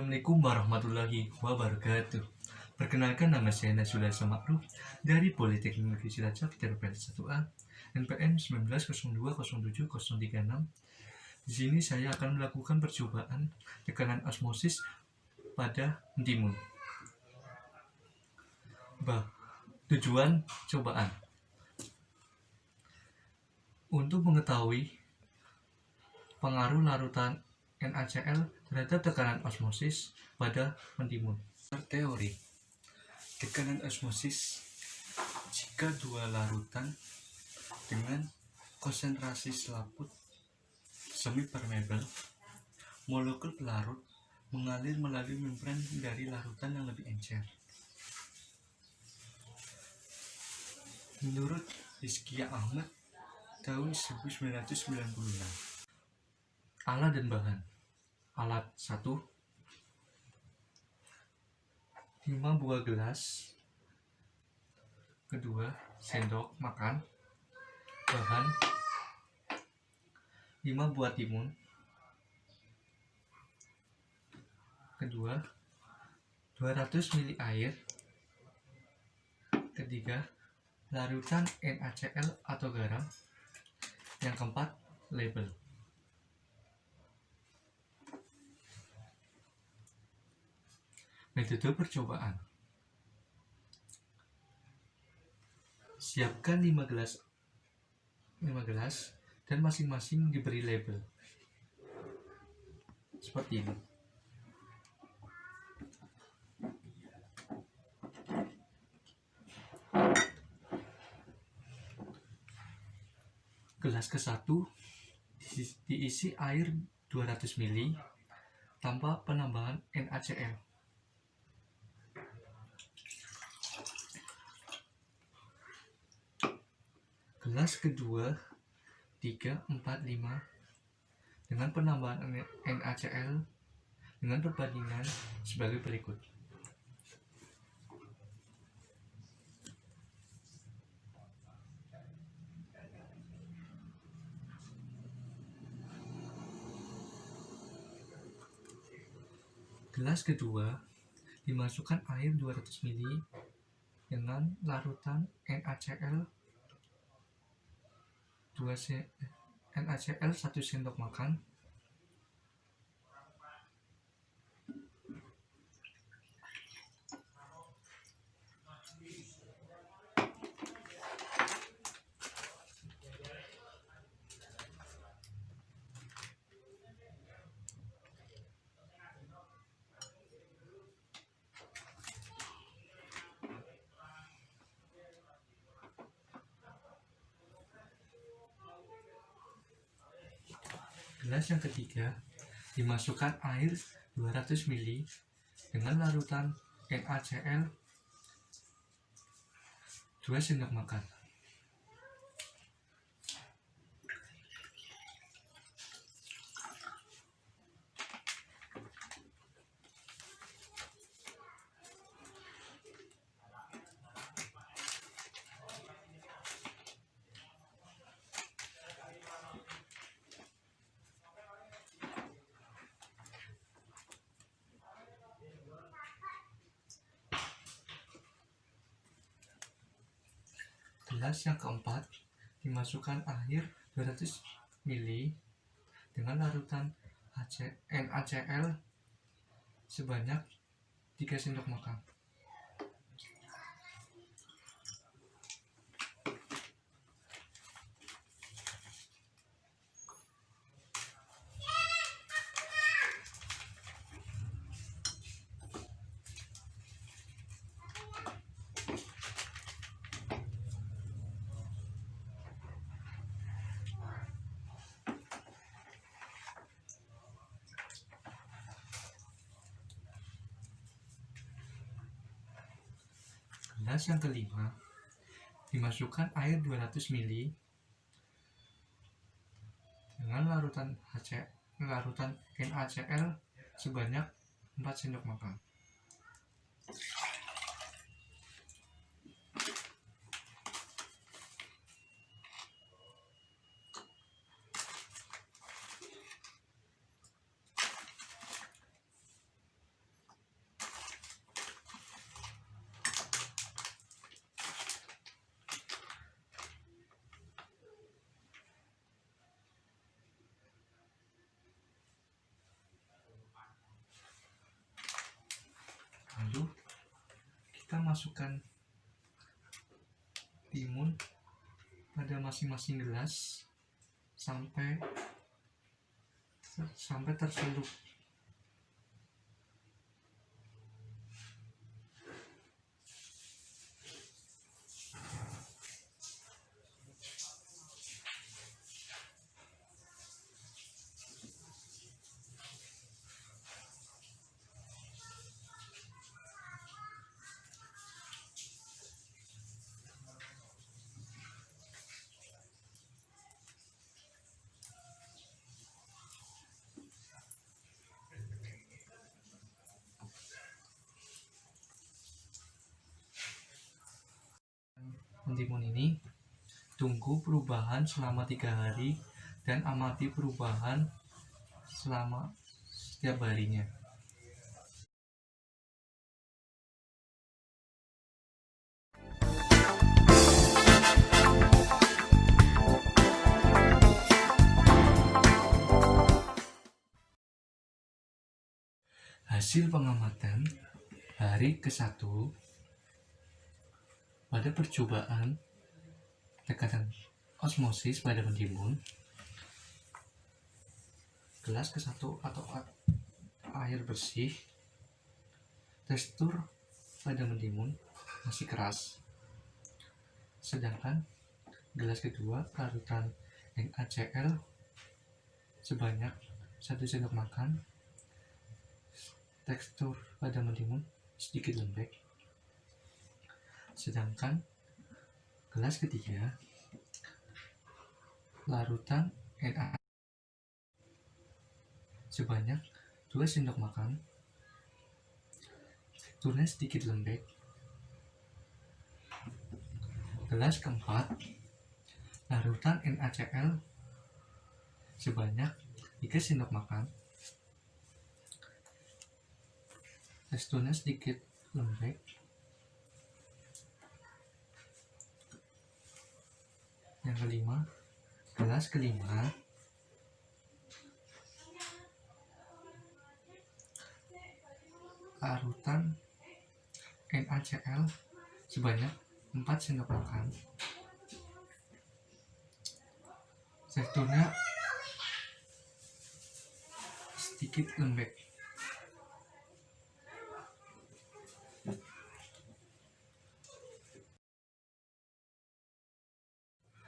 Assalamualaikum warahmatullahi wabarakatuh. Perkenalkan, nama saya Nasrullah Makruh dari Politeknik Negeri Cilacap TPPL 1A NPM 19020736. Di sini saya akan melakukan percobaan tekanan osmosis pada mentimun. Tujuan cobaan untuk mengetahui pengaruh larutan NaCl terhadap tekanan osmosis pada mentimun. Teori tekanan osmosis jika dua larutan dengan konsentrasi selaput semi-permeable, molekul pelarut mengalir melalui membran dari larutan yang lebih encer. Menurut Hizkiyah Ahmad tahun 1996. Alat dan bahan. Alat 1, 5 buah gelas. Kedua, sendok makan. Bahan 5 buah timun. Kedua, 200 ml air. Ketiga, larutan NaCl atau garam. Yang keempat, label. Metode percobaan. Siapkan 5 gelas dan masing-masing diberi label. Seperti ini. Gelas ke-1 diisi air 200 ml tanpa penambahan NaCl. Gelas kedua 3, 4, 5 dengan penambahan NaCl dengan perbandingan sebagai berikut. Gelas kedua dimasukkan air 200 ml dengan larutan NaCl 1 sendok makan. Gelas yang ketiga dimasukkan air 200 ml dengan larutan NaCl 2 sendok makan. Gelas yang keempat dimasukkan air 200 ml dengan larutan NaCl sebanyak 3 sendok makan. Gelas yang kelima dimasukkan air 200 ml dengan larutan NaCl sebanyak 4 sendok makan. masukkan timun pada masing-masing gelas sampai tercelup. Mentimun ini tunggu perubahan selama 3 hari dan amati perubahan selama setiap harinya. Hasil pengamatan hari ke-1 pada percobaan tekanan osmosis pada mentimun, gelas ke-1 atau air bersih, tekstur pada mentimun masih keras. Sedangkan gelas kedua larutan NaCl sebanyak 1 sendok makan, tekstur pada mentimun sedikit lembek. Sedangkan gelas ketiga larutan Na sebanyak 2 sendok makan, teksturnya sedikit lembek. Gelas keempat larutan NaCl sebanyak 3 sendok makan, teksturnya sedikit lembek. Yang kelima, gelas kelima larutan NaCl sebanyak 4 sendok makan, teksturnya sedikit lembek.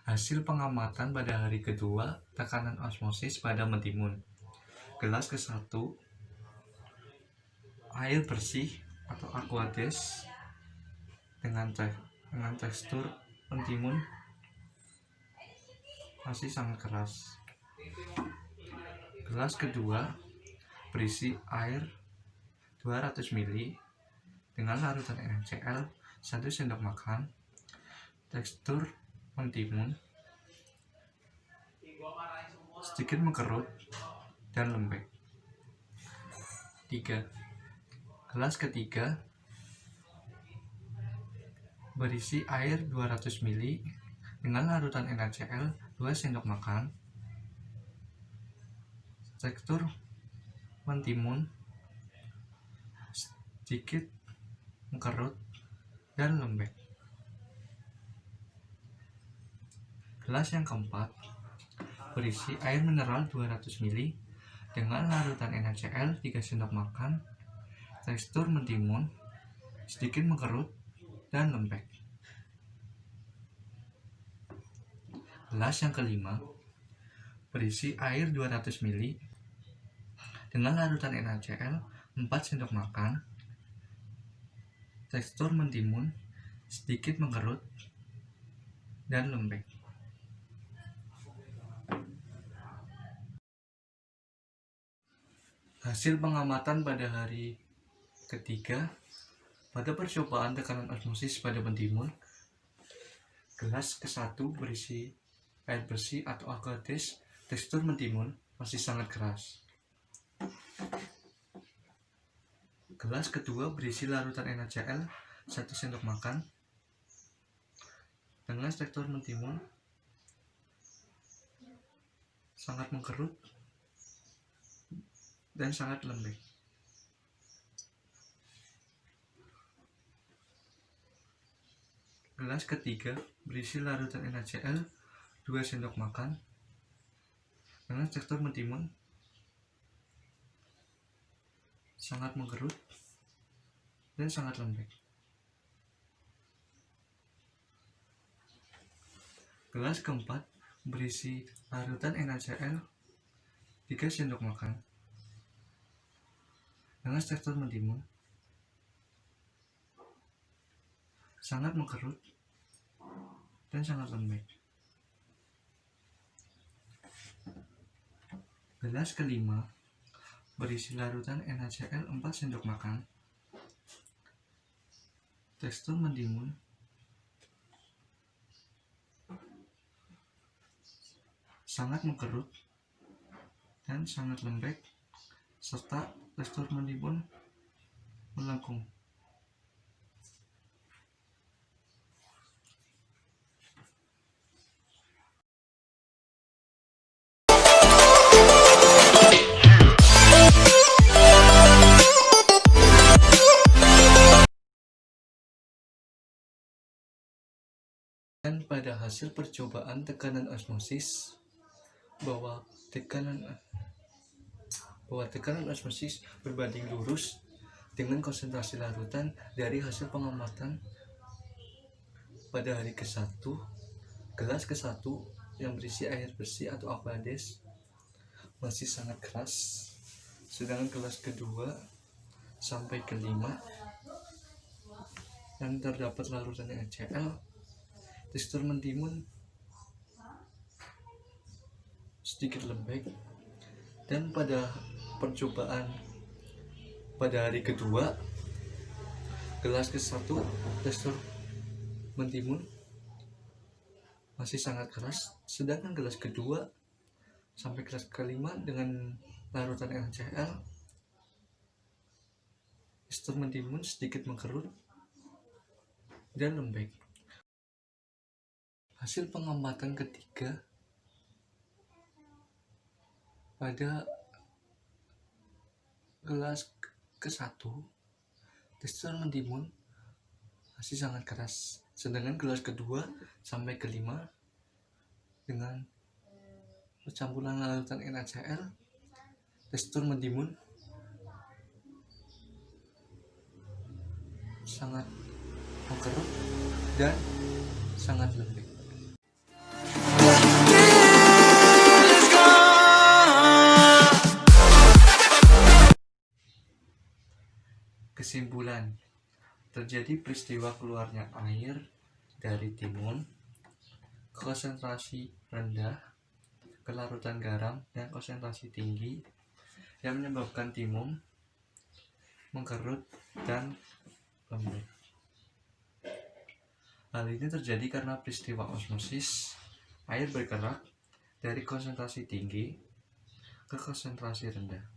Hasil pengamatan pada hari kedua tekanan osmosis pada mentimun, gelas ke-1 air bersih atau aqueous dengan tekstur mentimun masih sangat keras. Gelas kedua berisi air 200 ml dengan larutan NaCl 1 sendok makan, tekstur mentimun sedikit mengkerut dan lembek. 3. Gelas ketiga berisi air 200 ml dengan larutan NaCl 2 sendok makan, tekstur mentimun sedikit mengkerut dan lembek. Gelas yang keempat berisi air mineral 200 ml dengan larutan NaCl 3 sendok makan, tekstur mentimun sedikit mengkerut dan lembek. Gelas yang kelima berisi air 200 ml dengan larutan NaCl 4 sendok makan, tekstur mentimun sedikit mengkerut dan lembek. Hasil pengamatan pada hari ketiga pada percobaan tekanan osmosis pada mentimun, gelas ke-1 berisi air bersih atau aqueous, tekstur mentimun masih sangat keras. Gelas kedua berisi larutan NaCl 1 sendok makan dengan tekstur mentimun sangat mengkerut dan sangat lembek. Gelas ketiga berisi larutan NaCl 2 sendok makan dengan tekstur mentimun, sangat mengkerut dan sangat lembek. Gelas keempat berisi larutan NaCl 3 sendok makan dengan tekstur mentimun, sangat mengkerut dan sangat lembek. Gelas kelima berisi larutan NaCl 4 sendok makan, tekstur mentimun, sangat mengkerut dan sangat lembek, serta tekstur mentimun melengkung. Dan pada hasil percobaan tekanan osmosis bahwa tekanan osmosis berbanding lurus dengan konsentrasi larutan dari hasil pengamatan pada hari ke-1, gelas ke-1 yang berisi air bersih atau Aquades masih sangat keras, sedangkan gelas kedua sampai ke-5 yang terdapat larutan NaCl, tekstur mentimun, sedikit lembek. Dan pada percobaan pada hari kedua, gelas ke-1 tekstur mentimun masih sangat keras, sedangkan gelas kedua sampai gelas ke-5 dengan larutan NaCl, tekstur mentimun sedikit mengkerut dan lembek. Hasil pengamatan ketiga pada gelas ke-1, tekstur mentimun masih sangat keras, sedangkan gelas kedua sampai ke-5 dengan percampuran larutan NaCl, tekstur mentimun sangat mengkerut dan sangat lembek. Kesimpulan, terjadi peristiwa keluarnya air dari timun ke konsentrasi rendah ke larutan garam dan konsentrasi tinggi yang menyebabkan timun mengkerut dan lembek. Hal ini terjadi karena peristiwa osmosis, air bergerak dari konsentrasi tinggi ke konsentrasi rendah.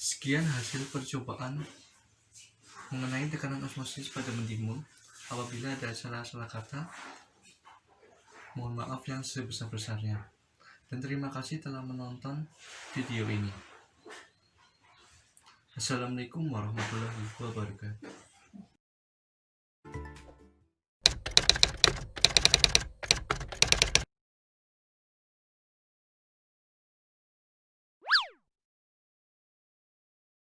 Sekian hasil percobaan mengenai tekanan osmosis pada mentimun. Apabila ada salah-salah kata, mohon maaf yang sebesar-besarnya. Dan terima kasih telah menonton video ini. Assalamualaikum warahmatullahi wabarakatuh.